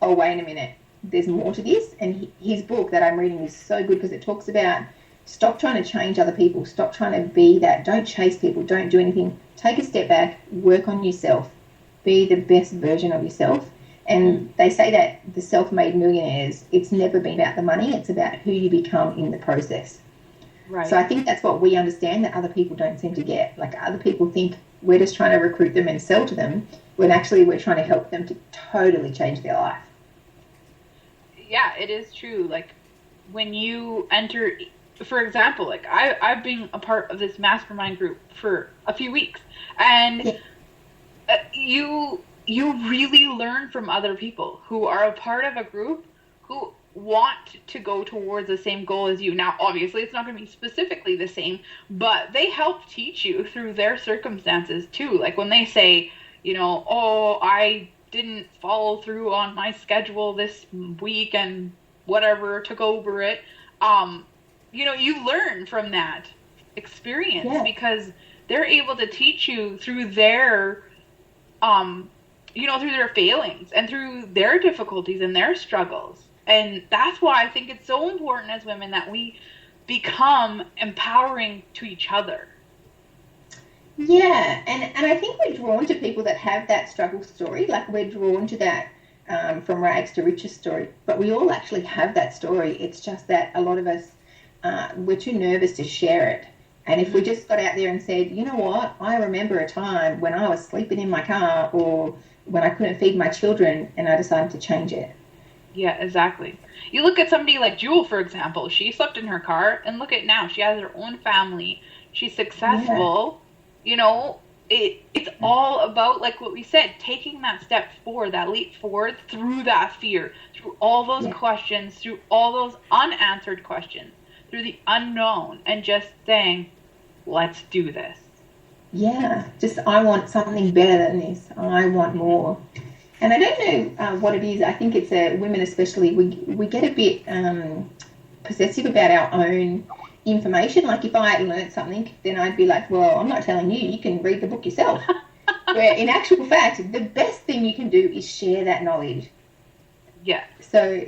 oh, wait a minute, there's more to this. And his book that I'm reading is so good because it talks about stop trying to change other people, stop trying to be that, don't chase people, don't do anything. Take a step back, work on yourself, be the best version of yourself. And they say that the self-made millionaires, it's never been about the money, it's about who you become in the process. Right. So I think that's what we understand that other people don't seem to get. Like, other people think we're just trying to recruit them and sell to them, when actually we're trying to help them to totally change their life. Yeah, it is true. Like, when you enter, for example, like I've been a part of this mastermind group for a few weeks, and you really learn from other people who are a part of a group who want to go towards the same goal as you. Now, obviously, it's not going to be specifically the same, but they help teach you through their circumstances too. Like when they say, oh, I didn't follow through on my schedule this week and whatever, took over it. You learn from that experience because they're able to teach you through their, through their failings and through their difficulties and their struggles. And that's why I think it's so important as women that we become empowering to each other. Yeah, and I think we're drawn to people that have that struggle story. Like, we're drawn to that from rags to riches story. But we all actually have that story. It's just that a lot of us, we're too nervous to share it. And if we just got out there and said, you know what, I remember a time when I was sleeping in my car or when I couldn't feed my children and I decided to change it. Yeah, exactly. You look at somebody like Jewel, for example. She slept in her car, and look at now. She has her own family. She's successful. Yeah. It's all about, like what we said, taking that step forward, that leap forward through that fear, through all those questions, through all those unanswered questions, through the unknown, and just saying, let's do this. Yeah, just I want something better than this. I want more. And I don't know what it is. I think it's women especially, we get a bit possessive about our own information. Like, if I learned something, then I'd be like, well, I'm not telling you, you can read the book yourself. Where in actual fact, the best thing you can do is share that knowledge. Yeah. So,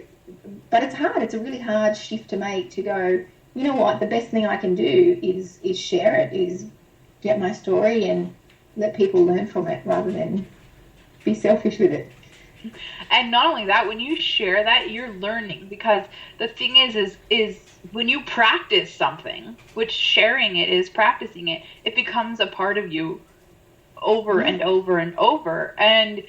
but it's hard. It's a really hard shift to make, to go, you know what, the best thing I can do is share it, is get my story and let people learn from it rather than be selfish with it. And not only that, when you share that, you're learning, because the thing is when you practice something, which sharing it is practicing it, it becomes a part of you over and over and over. And,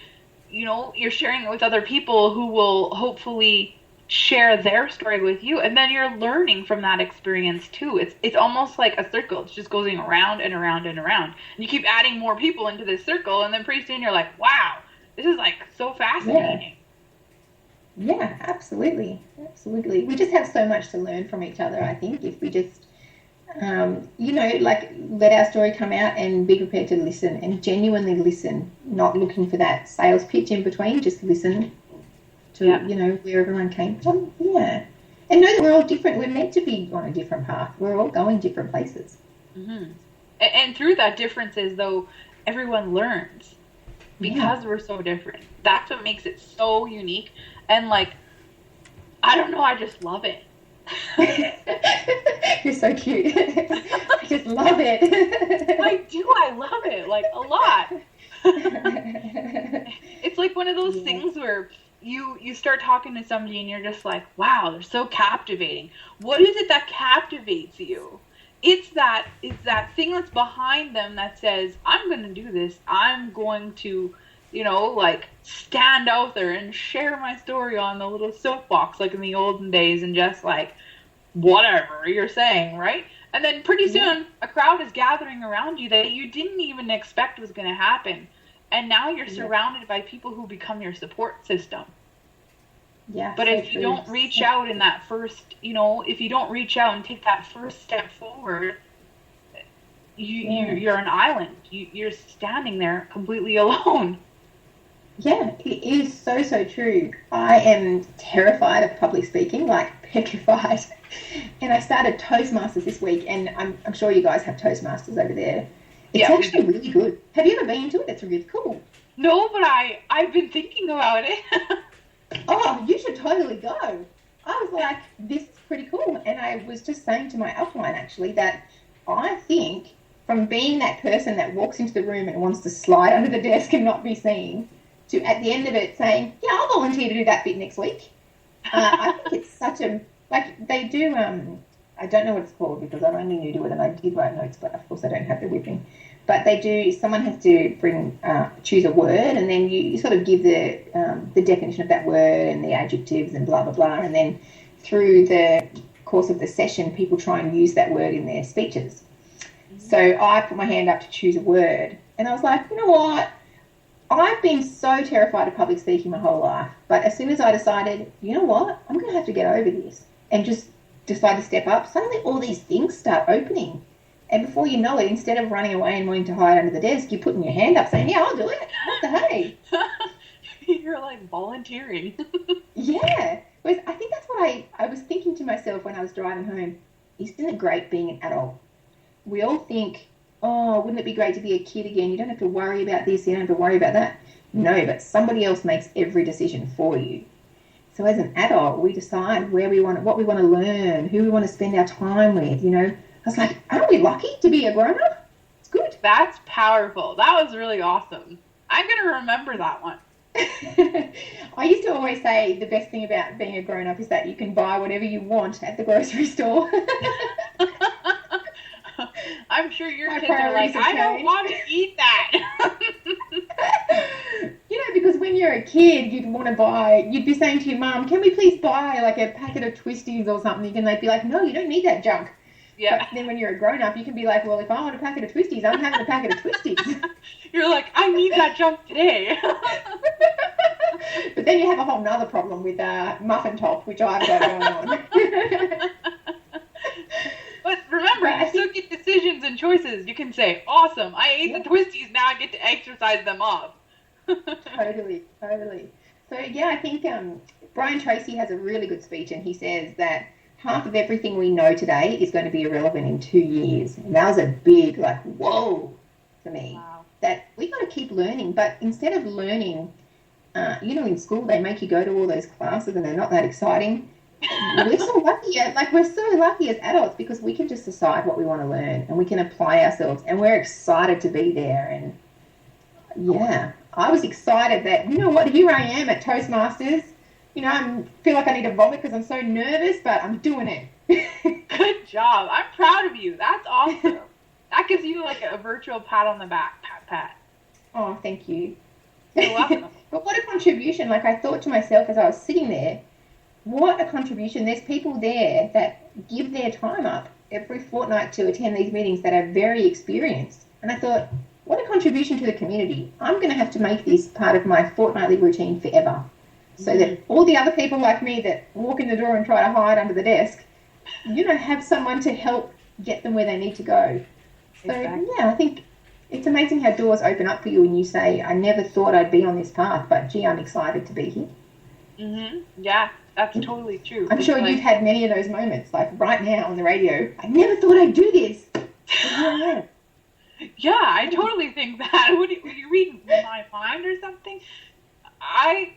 you're sharing it with other people who will hopefully share their story with you. And then you're learning from that experience too. It's almost like a circle. It's just going around and around and around. And you keep adding more people into this circle. And then pretty soon you're like, wow, this is like so fascinating. Yeah, absolutely. Absolutely. We just have so much to learn from each other, I think, if we just, let our story come out and be prepared to listen and genuinely listen, not looking for that sales pitch in between, just listen to, where everyone came from. Yeah. And know that we're all different. We're meant to be on a different path. We're all going different places. Mm-hmm. And through that differences, though, everyone learns. Because we're so different. That's what makes it so unique. And, like, I don't know, I just love it. You're so cute. I just love it. I love it, like, a lot. It's like one of those things where you start talking to somebody and you're just like, wow, they're so captivating. What is it that captivates you? It's that thing that's behind them that says, I'm going to do this. I'm going to, stand out there and share my story on the little soapbox like in the olden days and just like, whatever you're saying, right? And then pretty soon a crowd is gathering around you that you didn't even expect was going to happen. And now you're surrounded by people who become your support system. Yeah. But if you don't reach out in that first, if you don't reach out and take that first step forward, you're an island. You're standing there completely alone. Yeah, it is so, so true. I am terrified of public speaking, like petrified. And I started Toastmasters this week, and I'm sure you guys have Toastmasters over there. It's actually really good. Have you ever been to it? It's really cool. No, but I've been thinking about it. Oh, you should totally go. I was like, this is pretty cool. And I was just saying to my upline, actually, that I think from being that person that walks into the room and wants to slide under the desk and not be seen, to at the end of it saying, yeah, I'll volunteer to do that bit next week. I think it's such a, like, they do, I don't know what it's called because I'm only new to it and I did write notes, but of course I don't have the whipping. But they do, someone has to choose a word, and then you sort of give the definition of that word and the adjectives and blah, blah, blah. And then through the course of the session, people try and use that word in their speeches. So I put my hand up to choose a word, and I was like, you know what? I've been so terrified of public speaking my whole life. But as soon as I decided, you know what? I'm going to have to get over this and just decide to step up, suddenly all these things start opening. And before you know it, instead of running away and wanting to hide under the desk, you're putting your hand up saying, yeah, I'll do it. What the hey? You're like volunteering. Yeah. Whereas I think that's what I was thinking to myself when I was driving home. Isn't it great being an adult? We all think, oh, wouldn't it be great to be a kid again? You don't have to worry about this, you don't have to worry about that. No, but somebody else makes every decision for you. So as an adult, we decide what we want to learn, who we want to spend our time with, you know. I was like, aren't we lucky to be a grown-up? It's good. That's powerful. That was really awesome. I'm going to remember that one. I used to always say the best thing about being a grown-up is that you can buy whatever you want at the grocery store. I'm sure your kids are like, I don't want to eat that. You know, because when you're a kid, you'd be saying to your mum, can we please buy like a packet of twisties or something? And they'd be like, no, you don't need that junk. Yeah. But then when you're a grown-up, you can be like, well, if I want a packet of twisties, I'm having a packet of twisties. You're like, I need that junk today. But then you have a whole nother problem with muffin top, which I've got going on. But remember, you still get decisions and choices. You can say, awesome, I ate the twisties, now I get to exercise them off. Totally. So, yeah, I think Brian Tracy has a really good speech, and he says that half of everything we know today is going to be irrelevant in 2 years. And that was a big, like, whoa, for me. Wow. That we got to keep learning, but instead of learning, you know, in school they make you go to all those classes and they're not that exciting. We're so lucky as adults because we can just decide what we want to learn and we can apply ourselves and we're excited to be there. And yeah, I was excited that, you know what, here I am at Toastmasters. You know, I feel like I need to vomit because I'm so nervous, but I'm doing it. Good job. I'm proud of you. That's awesome. That gives you like a virtual pat on the back, pat. Oh, thank you. You're welcome. But what a contribution. Like I thought to myself as I was sitting there, what a contribution. There's people there that give their time up every fortnight to attend these meetings that are very experienced. And I thought, what a contribution to the community. I'm going to have to make this part of my fortnightly routine forever. So that all the other people like me that walk in the door and try to hide under the desk, you know, have someone to help get them where they need to go. So, yeah, I think it's amazing how doors open up for you and you say, I never thought I'd be on this path, but gee, I'm excited to be here. Mm-hmm. Yeah, that's totally true. I'm sure you've had many of those moments, like right now on the radio. I never thought I'd do this. Yeah, I totally think that. Would you read my mind or something? I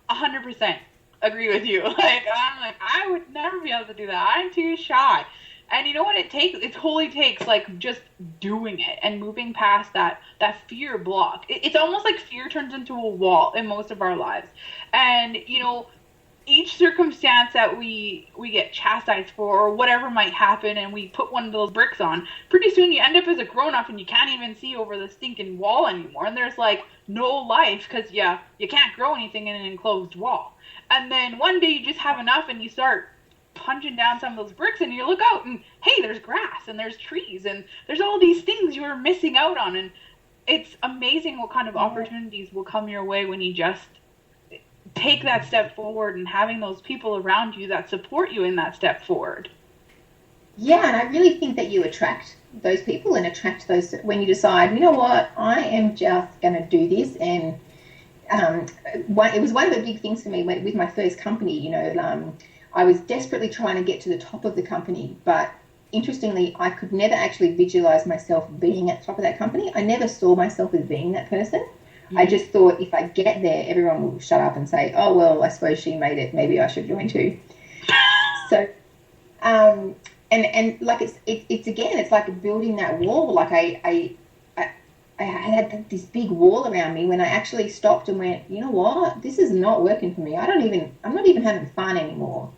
100% agree with you. I'm like, I would never be able to do that. I'm too shy. And you know what it takes? It totally takes, like, just doing it and moving past that fear block. It's almost like fear turns into a wall in most of our lives. And, you know, each circumstance that we get chastised for or whatever might happen and we put one of those bricks on, pretty soon you end up as a grown-up and you can't even see over the stinking wall anymore. And there's, like, no life because, yeah, you can't grow anything in an enclosed wall. And then one day you just have enough and you start punching down some of those bricks and you look out and hey, there's grass and there's trees and there's all these things you were missing out on. And it's amazing what kind of opportunities will come your way when you just take that step forward and having those people around you that support you in that step forward. Yeah, and I really think that you attract those people and attract those when you decide, you know what, I am just going to do this. And it was one of the big things for me with my first company. You know, I was desperately trying to get to the top of the company, but interestingly, I could never actually visualize myself being at the top of that company. I never saw myself as being that person. I just thought if I get there, everyone will shut up and say, oh, well, I suppose she made it. Maybe I should join too. So, and like it's again, it's like building that wall. Like I had this big wall around me when I actually stopped and went, you know what, this is not working for me. I'm not even having fun anymore.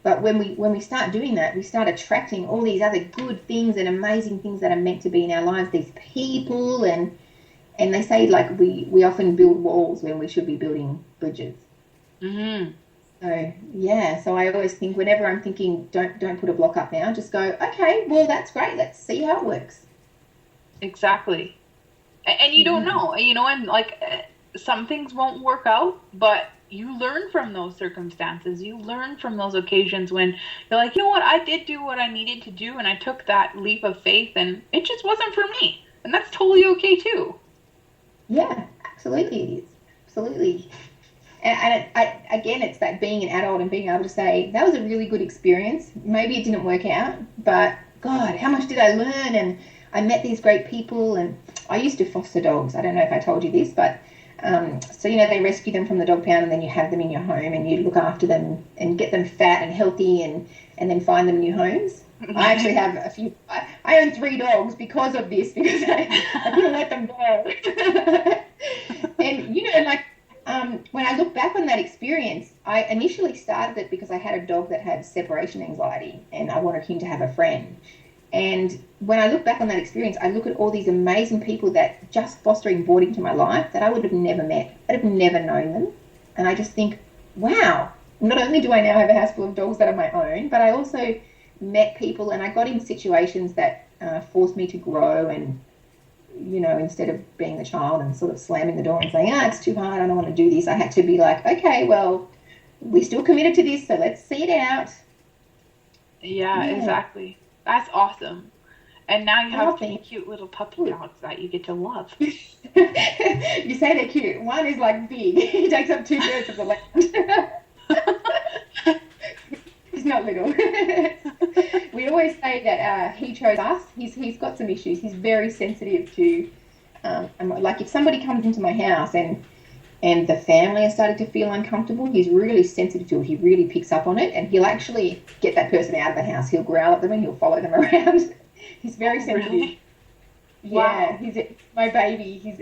But when we start doing that, we start attracting all these other good things and amazing things that are meant to be in our lives, these people, and they say like we often build walls when we should be building bridges. Mm-hmm. So yeah, so I always think whenever I'm thinking, don't put a block up now, just go, okay, well that's great, let's see how it works. Exactly. And you don't know, and like some things won't work out, but you learn from those circumstances. You learn from those occasions when you're like, you know what, I did do what I needed to do, and I took that leap of faith, and it just wasn't for me. And that's totally okay too. Yeah, absolutely it is. Absolutely. And again, it's that being an adult and being able to say, that was a really good experience. Maybe it didn't work out, but God, how much did I learn? And I met these great people, and I used to foster dogs. I don't know if I told you this, but so, they rescue them from the dog pound, and then you have them in your home and you look after them and get them fat and healthy and then find them new homes. I actually have a few. I own 3 dogs because of this, because I couldn't let them go. And, when I look back on that experience, I initially started it because I had a dog that had separation anxiety and I wanted him to have a friend. And when I look back on that experience, I look at all these amazing people that just fostering brought into my life that I would have never met. I'd have never known them. And I just think, wow, not only do I now have a house full of dogs that are my own, but I also met people and I got in situations that forced me to grow and, instead of being the child and sort of slamming the door and saying, it's too hard, I don't want to do this, I had to be like, okay, well, we're still committed to this, so let's see it out. Yeah. Exactly. That's awesome. And now you have 3 cute little puppy dogs that you get to love. You say they're cute. One is like big. He takes up 2/3 of the land. He's not little. We always say that he chose us. He's got some issues. He's very sensitive to, like if somebody comes into my house and the family has started to feel uncomfortable, he's really sensitive to it. He really picks up on it, and he'll actually get that person out of the house. He'll growl at them and he'll follow them around. He's very sensitive. Really? Yeah, wow. He's my baby. He's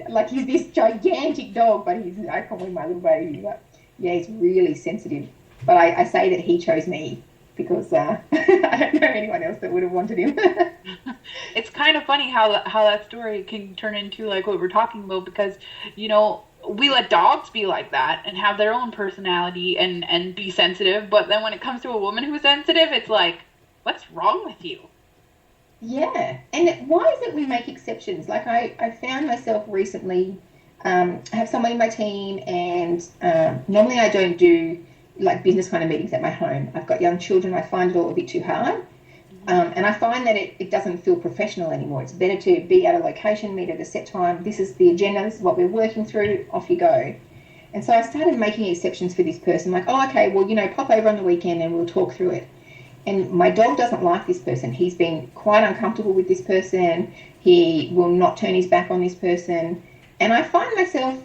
this gigantic dog, but I call him my little baby. But yeah, he's really sensitive. But I say that he chose me because I don't know anyone else that would have wanted him. It's kind of funny how that story can turn into like what we're talking about, because we let dogs be like that and have their own personality and be sensitive, but then when it comes to a woman who's sensitive, it's like, what's wrong with you? Yeah, and why is it we make exceptions? Like I found myself recently, I have someone in my team, and normally I don't do like business kind of meetings at my home. I've got young children. I find it all a bit too hard. And I find that it doesn't feel professional anymore. It's better to be at a location, meet at a set time. This is the agenda. This is what we're working through. Off you go. And so I started making exceptions for this person. Like, oh, okay, well, pop over on the weekend and we'll talk through it. And my dog doesn't like this person. He's been quite uncomfortable with this person. He will not turn his back on this person. And I find myself,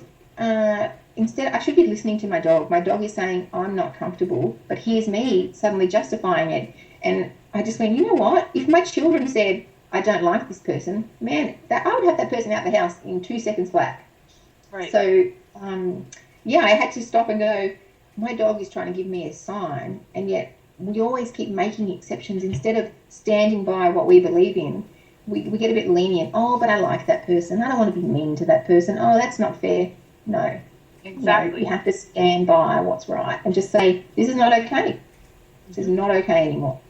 instead, I should be listening to my dog. My dog is saying, I'm not comfortable. But here's me suddenly justifying it. And I just went, you know what? If my children said, I don't like this person, man, I would have that person out the house in 2 seconds flat. Right. So, I had to stop and go, my dog is trying to give me a sign, and yet we always keep making exceptions instead of standing by what we believe in. We get a bit lenient. Oh, but I like that person. I don't want to be mean to that person. Oh, that's not fair. No. Exactly. No, you have to stand by what's right and just say, this is not okay. This is not okay anymore.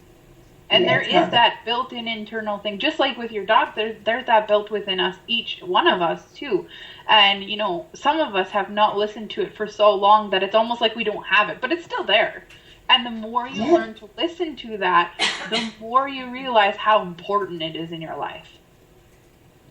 And there is that built-in internal thing, just like with your dog, there's that built within us, each one of us too. And, some of us have not listened to it for so long that it's almost like we don't have it, but it's still there. And the more you learn to listen to that, the more you realize how important it is in your life.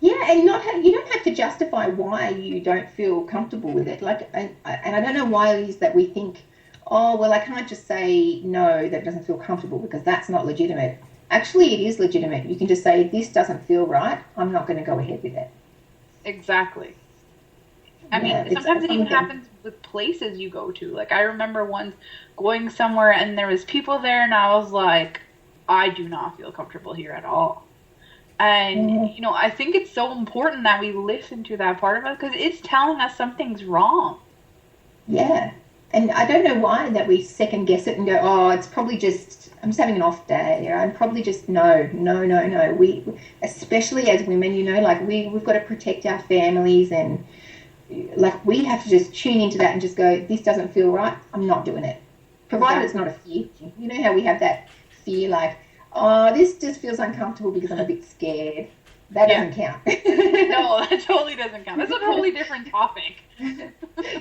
Yeah, and you don't have to justify why you don't feel comfortable with it. Like, and I don't know why it is that we think, oh, well, I can't just say no, that doesn't feel comfortable, because that's not legitimate. actually it is legitimate. You can just say, this doesn't feel right. I'm not going to go ahead with it. Exactly. I mean, sometimes it even happens with places you go to. Like, I remember once going somewhere and there was people there and I was like, I do not feel comfortable here at all. And, you know, I think it's so important that we listen to that part of us because it's telling us something's wrong. Yeah. And I don't know why that we second guess it and go, oh, it's probably just, I'm just having an off day. Or I'm probably just, no. We, especially as women, you know, like we've got to protect our families and like we have to just tune into that and just go, this doesn't feel right. I'm not doing it. Provided it's not a fear. You know how we have that fear like, oh, this just feels uncomfortable because I'm a bit scared. That doesn't count. No, that totally doesn't count. That's a totally different topic.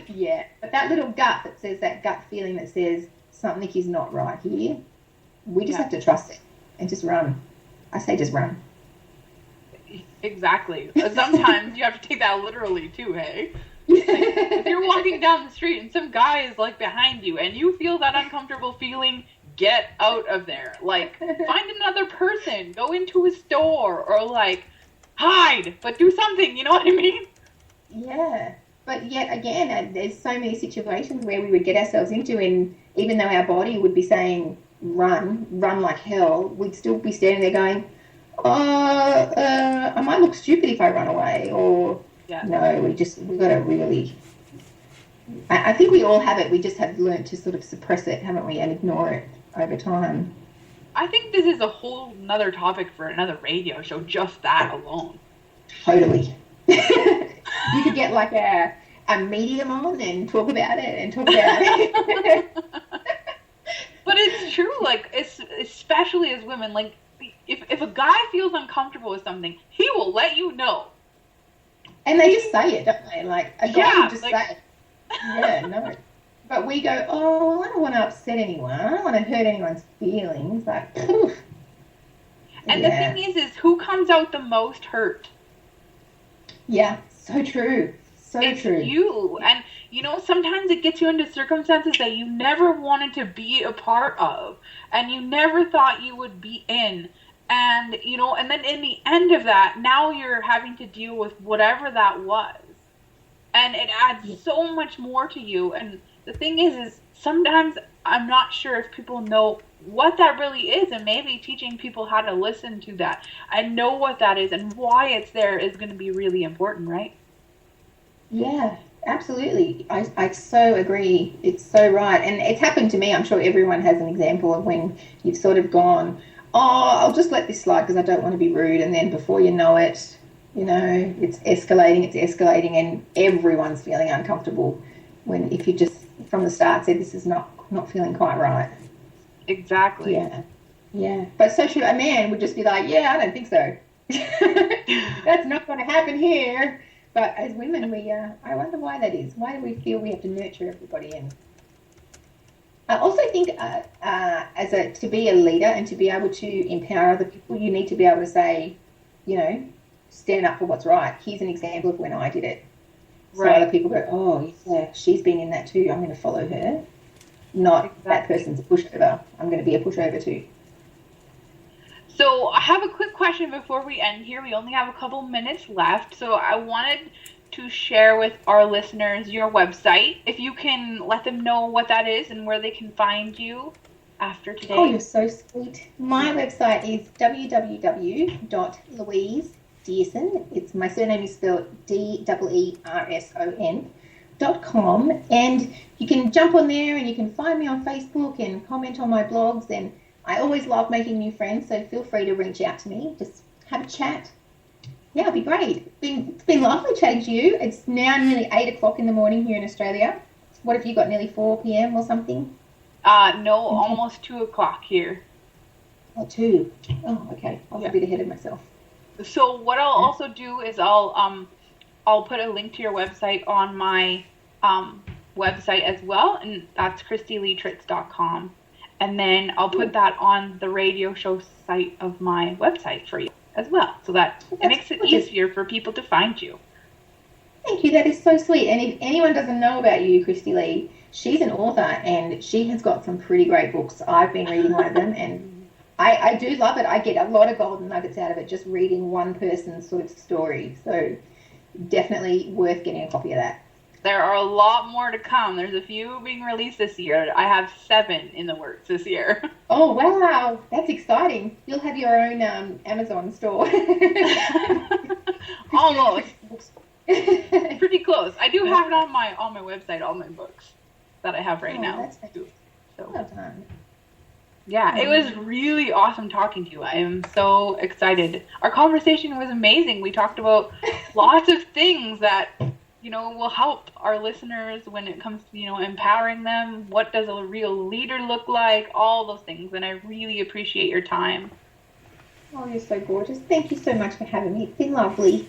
Yeah, but that little gut that says, that gut feeling that says something is not right here, we just have to trust it and just run. I say just run. Exactly. Sometimes you have to take that literally too, hey? Like, if you're walking down the street and some guy is like behind you and you feel that uncomfortable feeling, get out of there. Like, find another person, go into a store, or like hide, but do something, you know what I mean? Yeah. But yet again, there's so many situations where we would get ourselves into, and even though our body would be saying run like hell, we'd still be standing there going, I might look stupid if I run away, or no, we got to really, I think we all have it, we just have learned to sort of suppress it, haven't we, and ignore it over time. I think this is a whole nother topic for another radio show, just that alone. Totally. You could get like a medium on and talk about it But it's true, like, especially as women, like, if a guy feels uncomfortable with something, he will let you know. And they just say it, don't they? Like, a guy will just say it. Yeah, no. But we go, oh, well, I don't want to upset anyone. I don't want to hurt anyone's feelings. Like, poof. And the thing is who comes out the most hurt? Yeah, so true. It's you. And, you know, sometimes it gets you into circumstances that you never wanted to be a part of. And you never thought you would be in. And, you know, and then in the end of that, now you're having to deal with whatever that was. And it adds so much more to you. And the thing is sometimes I'm not sure if people know what that really is, and maybe teaching people how to listen to that and know what that is and why it's there is going to be really important, right? Yeah, absolutely. I so agree. It's so right. And it's happened to me. I'm sure everyone has an example of when you've sort of gone, oh, I'll just let this slide because I don't want to be rude. And then before you know it, you know, it's escalating and everyone's feeling uncomfortable when if you just from the start said this is not feeling quite right. Exactly. Yeah. But so should a man would just be like, yeah, I don't think so. That's not going to happen here. But as women, I wonder why that is. Why do we feel we have to nurture everybody in? I also think to be a leader and to be able to empower other people, you need to be able to say, you know, stand up for what's right. Here's an example of when I did it. So other people go, oh, yeah, she's been in that too. I'm going to follow her. Not that person's a pushover. I'm going to be a pushover too. So I have a quick question before we end here. We only have a couple minutes left. So I wanted to share with our listeners your website. If you can let them know what that is and where they can find you after today. Oh, you're so sweet. My website is www.louisedeerson. It's my surname is spelled DEERSON.com, and you can jump on there and you can find me on Facebook and comment on my blogs, and I always love making new friends, so feel free to reach out to me. Just have a chat. Yeah, it'll be great. It's been lovely chatting to you. It's now nearly 8 o'clock in the morning here in Australia. What have you got, nearly 4 p.m. or something? No, almost 2 o'clock here. Oh, 2. Oh, okay. I was a bit ahead of myself. So what I'll also do is I'll put a link to your website on my website as well, and that's KristyLeetritz.com. And then I'll put that on the radio show site of my website for you as well, so that it makes it easier for people to find you. Thank you. That is so sweet. And if anyone doesn't know about you, Kristy Lee, she's an author and she has got some pretty great books. I've been reading one of them, and I do love it. I get a lot of golden nuggets out of it just reading one person's sort of story. So definitely worth getting a copy of that. There are a lot more to come. There's a few being released this year. I have 7 in the works this year. Oh, wow. That's exciting. You'll have your own Amazon store. Almost. Pretty close. I do have it on my website, all my books that I have right now. That's so well done. Yeah, it was really awesome talking to you. I am so excited. Our conversation was amazing. We talked about lots of things that, will help our listeners when it comes to, empowering them. What does a real leader look like? All those things. And I really appreciate your time. Oh, you're so gorgeous. Thank you so much for having me. It's been lovely.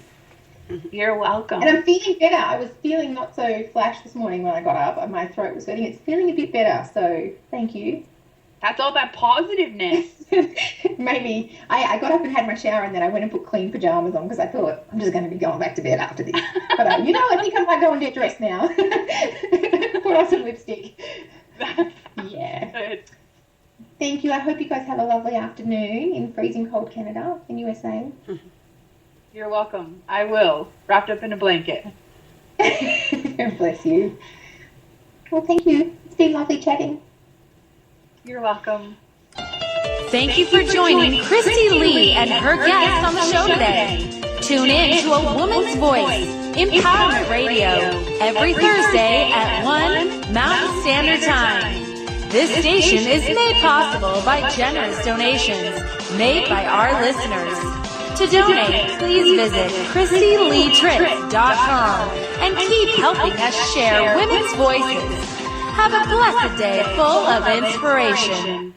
You're welcome. And I'm feeling better. I was feeling not so flash this morning when I got up. My throat was hurting. It's feeling a bit better. So thank you. That's all that positiveness. Maybe. I got up and had my shower, and then I went and put clean pajamas on because I thought I'm just going to be going back to bed after this. But I think I might go and get dressed now. Put on some lipstick. Yeah. Good. Thank you. I hope you guys have a lovely afternoon in freezing cold Canada in USA. You're welcome. I will. Wrapped up in a blanket. Bless you. Well, thank you. It's been lovely chatting. You're welcome. Thank you for joining Kristy Lee and her guests on the show today. Tune in to A Woman's Voice, Empowerment Radio, every Thursday at 1 Mountain Standard Time. This station is made possible by generous donations made by our listeners. To donate, please visit KristyLeeTritz.com and keep helping us share women's voices. Have a blessed day full of inspiration.